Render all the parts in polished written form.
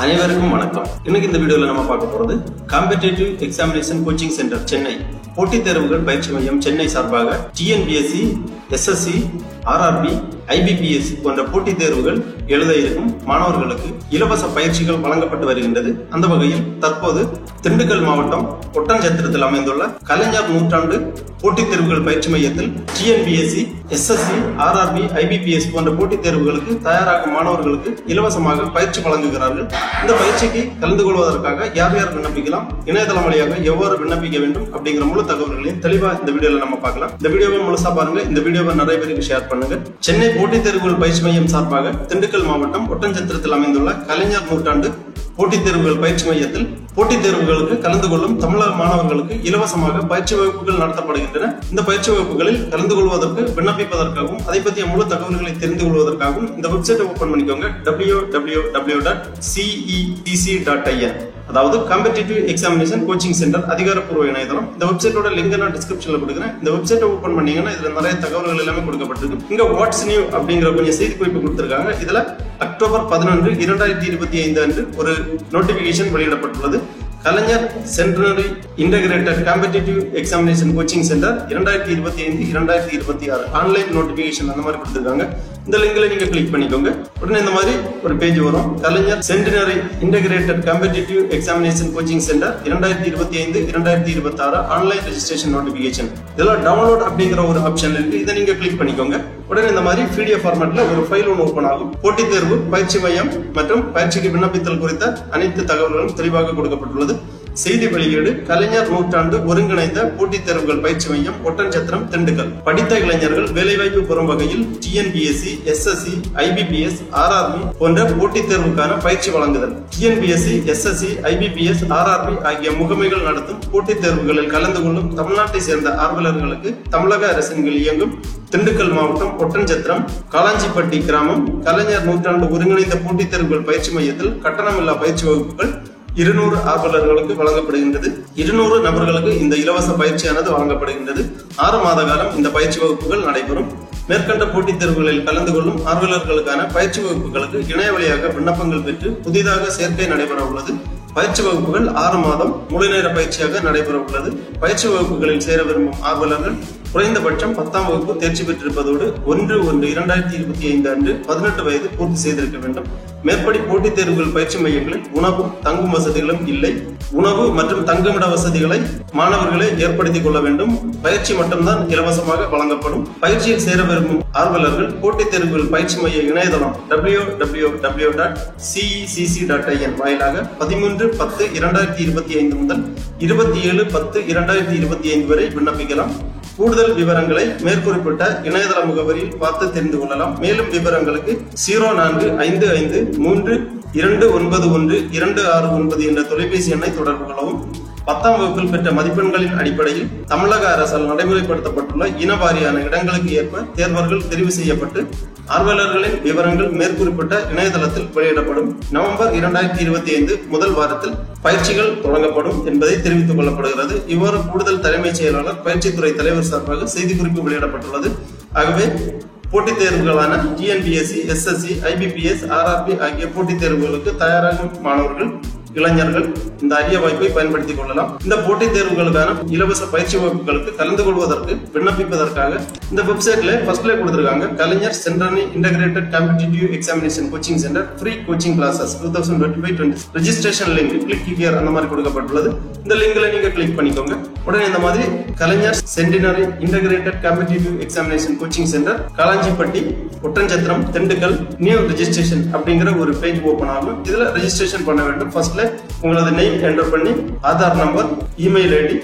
அனைவருக்கும் வணக்கம். இன்னைக்கு இந்த வீடியோல நம்ம பார்க்க போறது competitive examination coaching centre Chennai போட்டித் தேர்வுகள் பயிற்சி மையம் சென்னை சார்பாக டிஎன்பிஎஸ்சி, எஸ்எஸ்சி, ஆர்ஆர்பி, ஐபிபிஎஸ் போன்ற போட்டித் தேர்வுகள் எழுத இருக்கும் மாணவர்களுக்கு இலவச பயிற்சிகள் வழங்கப்பட்டு வருகின்றது. அந்த வகையில் தற்போது திண்டுக்கல் மாவட்டம் ஒட்டன்சத்திரத்தில் அமைந்துள்ள கலைஞர் நூற்றாண்டு போட்டித் தேர்வுகள் பயிற்சி மையத்தில் டிஎன்பிஎஸ்சி, எஸ்எஸ்சி, ஆர்ஆர்பி, ஐபிபிஎஸ் போன்ற போட்டித் தேர்வுகளுக்கு தயாராகும் மாணவர்களுக்கு இலவசமாக பயிற்சி வழங்குகிறார்கள். இந்த பயிற்சிக்கு கலந்து கொள்வதற்காக யார் யார் விண்ணப்பிக்கலாம், இணையதளம் வழியாக எவ்வாறு விண்ணப்பிக்க வேண்டும் அப்படிங்கிற முழு தகவல்களையும் தெளிவா இந்த வீடியோல நம்ம பார்க்கலாம். இந்த வீடியோவை முழுசா பாருங்க. இந்த வீடியோவை நிறைய பேருக்கு ஷேர் பண்ணுங்க. சென்னை போட்டித் தேர்வுகள் பயிற்சி மையம் சார்பாக திண்டுக்கல் மாவட்டம் ஒட்டன்சத்திரத்தில் அமைந்துள்ள கலைஞர் நூற்றாண்டு போட்டித் தேர்வுகள் பயிற்சி மையத்தில் போட்டித் தேர்வுகளுக்கு கலந்து கொள்ளும் தமிழக மாணவர்களுக்கு இலவசமாக பயிற்சி வகுப்புகள் நடத்தப்படுகின்றன. இந்த பயிற்சி வகுப்புகளில் கலந்து கொள்வதற்கு விண்ணப்பிப்பதற்காகவும் அதை பற்றிய முழு தகவல்களை தெரிந்து கொள்வதற்காகவும் இந்த வெப்சைட்டை ஓபன் பண்ணிக்கோங்க. www.cetc.in, அதாவது காம்படிட்டிவ் எக்ஸாமினேஷன் கோச்சிங் சென்டர் அதிகாரப்பூர்வ இணையதளம். இந்த வெப்சைட்டோட லிங்க் நான் டிஸ்கிரிப்ஷன்ல கொடுக்குறேன். இந்த வெப்சைட்டை ஓபன் பண்ணீங்கன்னா இதுல நிறைய தகவல்கள் எல்லாமே கொடுக்கப்பட்டிருக்கு. இங்க வாட்ஸ் நியூ அப்படிங்கிற கொஞ்சம் செய்தி குறிப்பு கொடுத்திருக்காங்க. இதுல அக்டோபர் 11, 2025 அன்று ஒரு நோட்டிபிகேஷன் வெளியிடப்பட்டுள்ளது. Kalaignar centenary integrated competitive examination coaching centre 2025-2026 online notification அந்த மாதிரி கொடுத்திருக்காங்க. இந்த லிங்க்ல நீங்க கிளிக் பண்ணிக்கோங்க. உடனே இந்த மாதிரி ஒரு பேஜ் வரும். Kalaignar centenary integrated competitive examination coaching centre 2025-2026 online registration notification. இதெல்லாம் டவுன்லோட் அப்படிங்கிற ஒரு ஆப்ஷன் இருக்கு. இதை நீங்க கிளிக் பண்ணிக்கோங்க. உடனே இந்த மாதிரி PDF ஃபார்மேட்ல ஒரு ஃபைல் ஒன்று ஓபன் ஆகும். போட்டித் தேர்வு பயிற்சி மையம் மற்றும் பயிற்சிக்கு விண்ணப்பித்தல் குறித்த அனைத்து தகவல்களும் தெளிவாக கொடுக்கப்பட்டுள்ளது. செய்தி வெளியீடு: கலைஞர் நூற்றாண்டு ஒருங்கிணைந்த போட்டித் தேர்வுகள் பயிற்சி மையம் ஒட்டன்சத்திரம், திண்டுக்கல். படித்த இளைஞர்கள் வேலைவாய்ப்பு பெறும் வகையில் டிஎன்பிஎஸ்சி, எஸ்எஸ்சி, ஐபிபிஎஸ், ஆர்ஆர்பி போன்ற போட்டித் தேர்வுக்கான பயிற்சி வழங்குதல். டிஎன்பிஎஸ்சி, எஸ்எஸ்சி, ஐபிபிஎஸ், ஆர்ஆர்பி ஆகிய முகமைகள் நடத்தும் போட்டித் தேர்வுகளில் கலந்து கொள்ளும் தமிழ்நாட்டை சேர்ந்த ஆர்வலர்களுக்கு தமிழக அரசின் கீழ் இயங்கும் திண்டுக்கல் மாவட்டம் ஒட்டன்சத்திரம் காளாஞ்சிப்பட்டி கிராமம் கலைஞர் நூற்றாண்டு ஒருங்கிணைந்த போட்டித் தேர்வுகள் பயிற்சி மையத்தில் கட்டணமில்லா பயிற்சி வகுப்புகள் 200 ஆர்வலர்களுக்கு வழங்கப்படுகின்றது. 200 நபர்களுக்கு இந்த இலவச பயிற்சியானது வழங்கப்படுகின்றது. 6 மாத காலம் இந்த பயிற்சி வகுப்புகள் நடைபெறும். மேற்கண்ட போட்டித் தேர்வுகளில் கலந்து கொள்ளும் ஆர்வலர்களுக்கான பயிற்சி வகுப்புகளுக்கு இணைய வழியாக விண்ணப்பங்கள் பெற்று புதிதாக சேர்க்கை நடைபெற உள்ளது. பயிற்சி வகுப்புகள் 6 மாதம் முழு நேர பயிற்சியாக நடைபெற உள்ளது. பயிற்சி வகுப்புகளில் சேர விரும்பும் ஆர்வலர்கள் குறைந்தபட்சம் 10ஆம் வகுப்பு தேர்ச்சி பெற்றிருப்பதோடு 1/1/2025 அன்று 18 வயது பூர்த்தி செய்திருக்க வேண்டும். மேற்படி போட்டித் தேர்வுகள் பயிற்சி மையங்களில் உணவும் தங்கும் வசதிகளும் இல்லை. உணவு மற்றும் தங்குமிட வசதிகளை மாணவர்களே ஏற்படுத்திக் கொள்ள வேண்டும். பயிற்சி மட்டும்தான் இலவசமாக வழங்கப்படும். பயிற்சியில் சேர விரும்பும் ஆர்வலர்கள் போட்டித் தேர்வுகள் பயிற்சி மைய இணையதளம் www.cetc.in வாயிலாக 13/10/2025 முதல் 27/10/2025 வரை விண்ணப்பிக்கலாம். கூடுதல் விவரங்களை மேற்குறிப்பிட்ட இணையதள முகவரியில் பார்த்து தெரிந்து கொள்ளலாம். மேலும் விவரங்களுக்கு 0453291269 என்ற தொலைபேசி எண்ணை தொடர்பு கொள்ளவும். 10ஆம் வகுப்பில் பெற்ற மதிப்பெண்களின் அடிப்படையில் தமிழக அரசால் நடைமுறைப்படுத்தப்பட்டுள்ள இனவாரியான இடங்களுக்கு ஏற்ப தேர்வர்கள் தெரிவு செய்யப்பட்டு ஆர்வலர்களின் விவரங்கள் மேற்குறிப்பிட்ட இணையதளத்தில் வெளியிடப்படும். நவம்பர் 2025 முதல் வாரத்தில் பயிற்சிகள் தொடங்கப்படும் என்பதை தெரிவித்துக் கொள்ளப்படுகிறது. இவ்வாறு கூடுதல் தலைமைச் செயலாளர் பயிற்சித்துறை தலைவர் சார்பாக செய்திக்குறிப்பு வெளியிடப்பட்டுள்ளது. ஆகவே போட்டித் தேர்வுகளான டிஎன்பிஎஸ்சி, எஸ்எஸ்சி, ஐபிபிஎஸ், ஆர்ஆர்பி ஆகிய போட்டித் தேர்வுகளுக்கு தயாராகும் மாணவர்கள், இளைஞர்கள் இந்த அரிய வாய்ப்பை பயன்படுத்திக் கொள்ளலாம். இந்த போட்டித் தேர்வுகளுக்கான இலவச பயிற்சி வகுப்புகளுக்கு கலந்து கொள்வதற்கு விண்ணப்பிப்பதற்காக இந்த வெப்சைட்ல ஃபர்ஸ்ட்ல கொடுத்திருக்காங்க. Kalaignar centenary integrated competitive examination coaching centre free coaching classes 2025-20 registration link click here அந்த மாதிரி கொடுக்கப்பட்டுள்ளது. இந்த லிங்க்ல நீங்க கிளிக் பண்ணிக்கோங்க. உடனே இந்த மாதிரி Kalaignar centenary integrated competitive examination coaching centre Kalanjipatti, Oddanchatram, Dindigul new registration அப்படிங்கிற ஒரு பேஜ் ஓபன் ஆகும். இதுல ரெஜிஸ்ட்ரேஷன் பண்ண வேண்டும். ஃபர்ஸ்ட்ல உங்களது நேம் என்டர் பண்ணி Aadhaar number, email ID,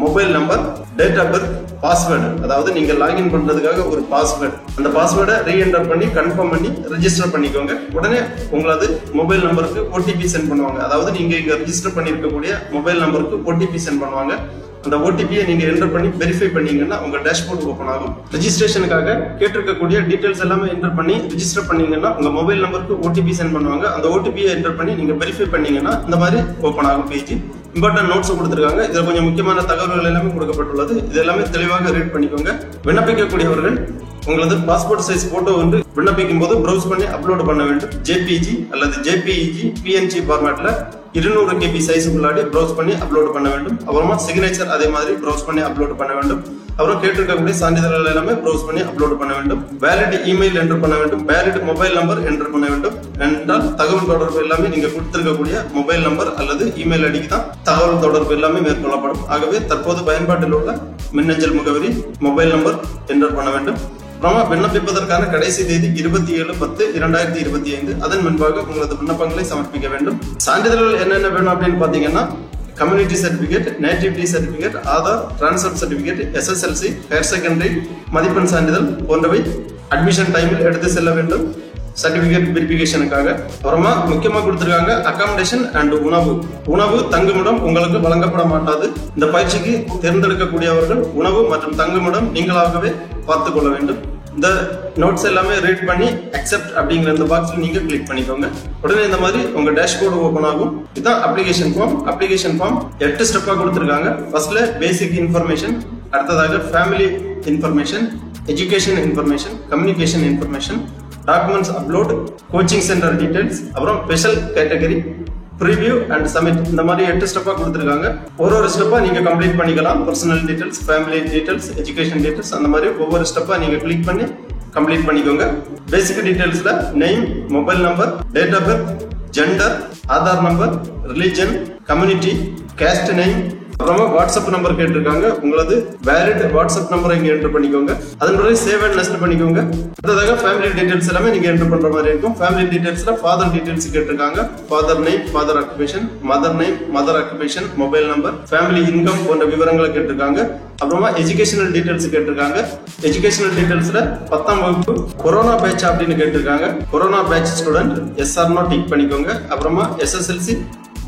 mobile number, date of birth, password, அதாவது நீங்க லாகின் பண்றதுக்காக ஒரு பாஸ்வேர்டு, அந்த பாஸ்வேர்டை ரீஎன்டர் பண்ணி கன்ஃபார்ம் பண்ணி ரெஜிஸ்டர் பண்ணிக்கோங்க. உடனே உங்களது மொபைல் நம்பருக்கு OTP சென்ட் பண்ணுவாங்க. அதாவது நீங்க இங்க ரெஜிஸ்டர் பண்ணிருக்கக்கூடிய மொபைல் நம்பருக்கு OTP சென்ட் பண்ணுவாங்க. அந்த ஓடிபியை நீங்க என்டர் பண்ணி வெரிஃபை பண்ணீங்கன்னா உங்க டேஷ்போர்ட் ஓபன் ஆகும். ரெஜிஸ்ட்ரேஷனுக்காக கேட்டிருக்கக்கூடிய டீடைல்ஸ் எல்லாமே என்டர் பண்ணி ரெஜிஸ்டர் பண்ணீங்கன்னா உங்க மொபைல் நம்பருக்கு ஓடிபி சென்ட் பண்ணுவாங்க. அந்த ஓடிபியை என்டர் பண்ணி நீங்க வெரிஃபை பண்ணீங்கன்னா இந்த மாதிரி ஓபன் ஆகும் பேஜ். இம்பார்ட்டன்ட் நோட்ஸ் கொடுத்திருக்காங்க. இதுல கொஞ்சம் முக்கியமான தகவல்கள் எல்லாமே கொடுக்கப்பட்டுள்ளது. இது எல்லாமே தெளிவாக ரீட் பண்ணிக்கோங்க. விண்ணப்பிக்கக்கூடியவர்கள் உங்களது பாஸ்போர்ட் சைஸ் போட்டோ வந்து விண்ணப்பிக்கும் போது ப்ரௌஸ் பண்ணி அப்லோட் பண்ண வேண்டும். ஜேபிஜி அல்லது ஜேபிஇஜி பிஎன்ஜி ஃபார்மேட்ல 200 KB சைஸுக்குள்ளாடி ப்ரௌஸ் பண்ணி அப்லோட் பண்ண வேண்டும். அப்புறமா சிக்னேச்சர் அதே மாதிரி ப்ரௌஸ் பண்ணி அப்லோட் பண்ண வேண்டும். அப்புறம் கேட்டிருக்கக்கூடிய சான்றிதழ்கள் எல்லாமே ப்ரௌஸ் பண்ணி அப்லோட் பண்ண வேண்டும். வேலிட் இமெயில் என்டர் பண்ண வேண்டும். வேலிட் மொபைல் நம்பர் என்டர் பண்ண வேண்டும். என்றால் தகவல் தொடர்பு எல்லாமே நீங்க கொடுத்திருக்கக்கூடிய மொபைல் நம்பர் அல்லது இமெயில் ஐடிக்கு தான் தகவல் தொடர்பு எல்லாமே மேற்கொள்ளப்படும். ஆகவே தற்போது பயன்பாட்டில் உள்ள மின்னஞ்சல் முகவரி மொபைல் நம்பர் என்டர் பண்ண வேண்டும். அப்புறமா விண்ணப்பிப்பதற்கான கடைசி தேதி 27/10/2025. அதன் முன்பாக உங்களது விண்ணப்பங்களை சமர்ப்பிக்க வேண்டும். சான்றிதழ்கள் என்னென்ன வேணும் அப்படின்னு பாத்தீங்கன்னா community certificate, nativity certificate, Aadhaar, transfer certificate, SSLC, higher secondary மதிப்பெண் சான்றிதழ் போன்றவை அட்மிஷன் டைமில் எடுத்து செல்ல வேண்டும் சர்டிபிகேட் வெரிஃபிகேஷனுக்காக. அப்புறமா முக்கியமா கொடுத்திருக்காங்க அகாமடேஷன் அண்ட் உணவு தங்குமிடம் உங்களுக்கு வழங்கப்பட மாட்டாது. இந்த பயிற்சிக்கு தேர்ந்தெடுக்கக்கூடியவர்கள் உணவு மற்றும் தங்குமிடம் நீங்களாகவே பார்த்துக் கொள்ள வேண்டும். இந்த நோட்ஸ் எல்லாமே ரீட் பண்ணி அக்செப்ட் அப்படிங்கிற இந்த பாக்ஸ்ல நீங்க கிளிக் பண்ணிக்கோங்க. உடனே இந்த மாதிரி உங்க டேஷ்போர்டு ஓபன் ஆகும். இதுதான் அப்ளிகேஷன் ஃபார்ம். அப்ளிகேஷன் ஃபார்ம் 8 ஸ்டெப்பா கொடுத்திருக்காங்க. ஃபர்ஸ்ட்ல பேசிக் இன்ஃபர்மேஷன், அடுத்ததாக family information, education information, communication information, documents upload, coaching centre details, அப்புறம் special category, preview and submit. இந்த மாதிரி 8 ஸ்டெப்பா கொடுத்திருக்காங்க. ஒரு ஸ்டெப்பா நீங்க கம்ப்ளீட் பண்ணிக்கலாம். Personal details, family details, education details, அந்த மாதிரி ஒவ்வொரு ஸ்டெப்பா நீங்க கிளிக் பண்ணி கம்ப்ளீட் பண்ணிக்கோங்க. பேசிக் டீடைல்ஸ்ல name, mobile number, date of birth, gender, Aadhaar number, religion, community, caste name, அப்புறமா வாட்ஸ்அப் நம்பர் கேட்டிருக்காங்க. உங்களது வேலிட் வாட்ஸ்அப் நம்பரை இங்க என்டர் பண்ணிக்கோங்க. அதன் பிறகு சேவ் அண்ட் நெக்ஸ்ட் பண்ணிக்கோங்க. அடுத்ததாக ஃபேமிலி டீடைல்ஸ் எல்லாமே நீங்க என்டர் பண்ற மாதிரி இருக்கும். ஃபேமிலி டீடைல்ஸ்ல ஃபாதர் டீடைல்ஸ் கேட்டிருக்காங்க. Father name, father occupation, mother name, mother occupation, mobile number, family income போன்ற விவரங்களை கேட்டிருக்காங்க. அப்புறமா எஜுகேஷனல் டீடைல்ஸ் கேட்டிருக்காங்க. எஜுகேஷனல் டீடைல்ஸ்ல 10ஆம் வகுப்பு கொரோனா பேட்ச் அப்படின்னு கேட்டிருக்காங்க. Corona batch student yes or no tick பண்ணிக்கோங்க. அப்புறமா SSLC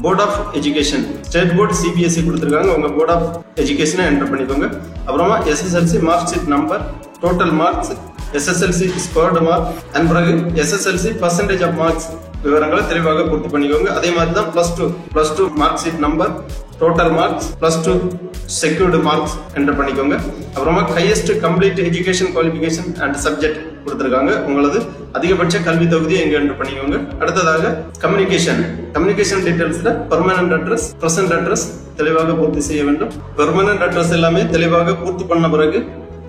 board of education, state board CBSE கொடுத்திருக்காங்க. உங்க போர்ட் ஆஃப் எஜுகேஷனை என்டர் பண்ணிக்கோங்க. அப்புறமா SSLC mark sheet number, total marks, SSLC scored mark, and பிறகு SSLC பர்சன்டேஜ் ஆஃப் மார்க்ஸ் விவரங்களை தெளிவாக பூர்த்தி பண்ணிக்கோங்க. அதே மாதிரி தான் plus two mark sheet number, total marks, +2 secured marks enter பண்ணிக்கோங்க. அப்புறமா highest complete education qualification and subject கொடுத்திருக்காங்க. உங்களது அதிகபட்ச கல்வி தொகுதியை இங்க என்டர் பண்ணிக்கோங்க. அடுத்ததாக கம்யூனிகேஷன் டீடைல்ஸ்ல பெர்மனன்ட் அட்ரஸ், பிரசன்ட் அட்ரஸ் தெளிவாக பூர்த்தி செய்ய வேண்டும். பெர்மனன்ட் அட்ரஸ் எல்லாமே தெளிவாக பூர்த்தி பண்ண பிறகு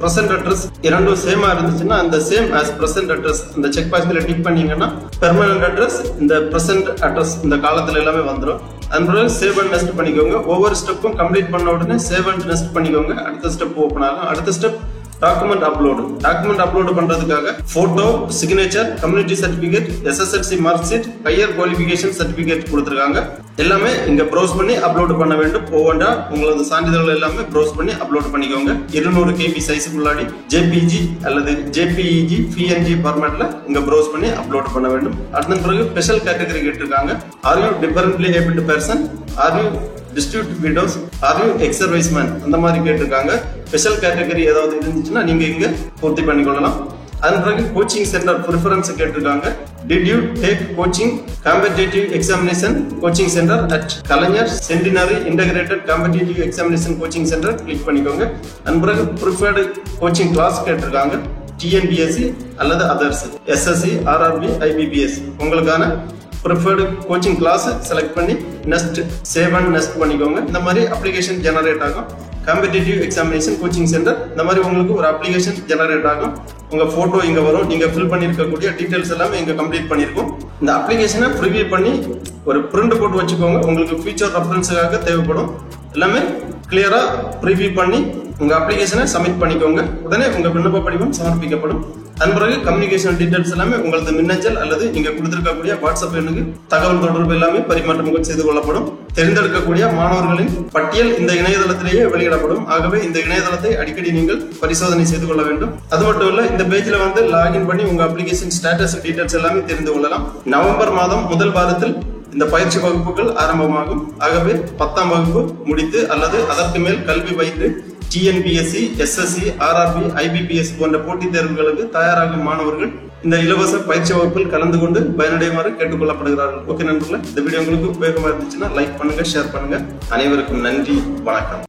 பிரசன்ட் அட்ரஸ் இரண்டும் சேமா இருந்துச்சுன்னா அந்த சேம் ஆஸ் பிரசன்ட் அட்ரஸ் இந்த செக் பாக்ஸ்ல டிக் பண்ணீங்கன்னா பெர்மனன்ட் அட்ரஸ் இந்த பிரசன்ட் அட்ரஸ் இந்த காலத்துல எல்லாமே வந்துடும். அதனால சேவ் அண்ட் நெக்ஸ்ட் பண்ணிக்கோங்க. ஒவ்வொரு ஸ்டெப்பும் கம்ப்ளீட் பண்ண உடனே சேவ் அண்ட் நெக்ஸ்ட் பண்ணிக்கோங்க. அடுத்த ஸ்டெப் ஓபன் ஆகும். அடுத்த ஸ்டெப் டாக்குமெண்ட் அப்லோடு பண்றதுக்காக photo, signature, community certificate, SSLC mark sheet, higher qualification certificate கொடுத்திருக்காங்க. எல்லாமே இங்க ப்ரௌஸ் பண்ணி அப்லோட் பண்ண வேண்டும். ஒவ்வொன்றா உங்களது சான்றிதழ்கள் எல்லாமே ப்ரௌஸ் பண்ணி அப்லோட் பண்ணிக்கோங்க. 200 KB சைஸுக்குள்ளாடி JPG அல்லது JPEG PNG ஃபார்மேட்ல இங்க ப்ரௌஸ் பண்ணி அப்லோட் பண்ண வேண்டும். அதன் பிறகு ஸ்பெஷல் கேட்டகரி கேட்டிருக்காங்க. Are you differently abled person, are you distribute widows, are you exservice man, அந்த மாதிரி கேட்டிருக்காங்க. ஸ்பெஷல் கேட்டகரி ஏதாவது இருந்துச்சுன்னா நீங்க இங்க பூர்த்தி பண்ணிக்கொள்ளலாம். அதன் பிறகு கோச்சிங் சென்டர் ப்ரிஃபரன்ஸ் கேட்டிருக்காங்க. Did you take coaching competitive examination coaching center at Kalaignar centenary integrated competitive examination coaching centre click பண்ணிக்கோங்க. அதன் பிறகு ப்ரிஃபர்டு கோச்சிங் கிளாஸ் கேட்டிருக்காங்க. TNPSC அல்லது அதர்ஸ், SSC, RRB, IBPS உங்களுக்கான ப்ரிஃபர்டு கோச்சிங் கிளாஸ் செலக்ட் பண்ணி next save and next பண்ணிக்கோங்க. இந்த மாதிரி அப்ளிகேஷன் ஜெனரேட் ஆகும். காம்படிட்டிவ் எக்ஸாமினேஷன் கோச்சிங் சென்டர் இந்த மாதிரி உங்களுக்கு ஒரு அப்ளிகேஷன் ஜெனரேட் ஆகும். உங்க போட்டோ இங்க வரும். நீங்க ஃபில் பண்ணிருக்கக்கூடிய டீடைல்ஸ் எல்லாமே இங்க கம்ப்ளீட் பண்ணிருக்கோம். இந்த அப்ளிகேஷனை ப்ரிவியூ பண்ணி ஒரு பிரிண்ட் போட்டு வச்சுக்கோங்க. உங்களுக்கு ஃபியூச்சர் ரெஃபரன்ஸுக்காக தேவைப்படும். எல்லாமே கிளியரா ப்ரிவியூ பண்ணி உங்க அப்ளிகேஷனை சப்மிட் பண்ணிக்கோங்க. உடனே உங்க விண்ணப்ப படிவம் சமர்ப்பிக்கப்படும். அதன் பிறகு கம்யூனிகேஷன் டீடைல்ஸ் எல்லாமே உங்களது மின்னஞ்சல் அல்லது நீங்க கொடுத்திருக்கக்கூடிய வாட்ஸ்அப் எண்ணுக்கு தகவல் தொடர்பு எல்லாமே பரிமாற்றம் செய்து கொள்ளப்படும். தேர்ந்தெடுக்கக்கூடிய மாணவர்களின் பட்டியல் இந்த இணையதளத்திலேயே வெளியிடப்படும். ஆகவே இந்த இணையதளத்தை அடிக்கடி நீங்கள் பரிசோதனை செய்து கொள்ள வேண்டும். அது மட்டும் இல்ல, இந்த பேஜ்ல வந்து லாகின் பண்ணி உங்க அப்ளிகேஷன் ஸ்டேட்டஸ் டீடைல்ஸ் எல்லாமே தெரிந்து கொள்ளலாம். நவம்பர் மாதம் முதல் வாரத்தில் இந்த பயிற்சி வகுப்புகள் ஆரம்பமாகும். ஆகவே 10ஆம் வகுப்பு முடித்து அல்லது அதற்கு மேல் கல்வி பயின்று TNPSC, SSC, RRB, IBPS போன்ற போட்டித் தேர்வுகளுக்கு தயாராகும் மாணவர்கள் இந்த இலவச பயிற்சி வகுப்பில் கலந்து கொண்டு பயனடையுமாறு கேட்டுக்கொள்ளப்படுகிறார்கள். ஓகே நண்பர்களே, இந்த வீடியோ உங்களுக்கு உபயோகமா இருந்துச்சுன்னா லைக் பண்ணுங்க, ஷேர் பண்ணுங்க. அனைவருக்கும் நன்றி, வணக்கம்.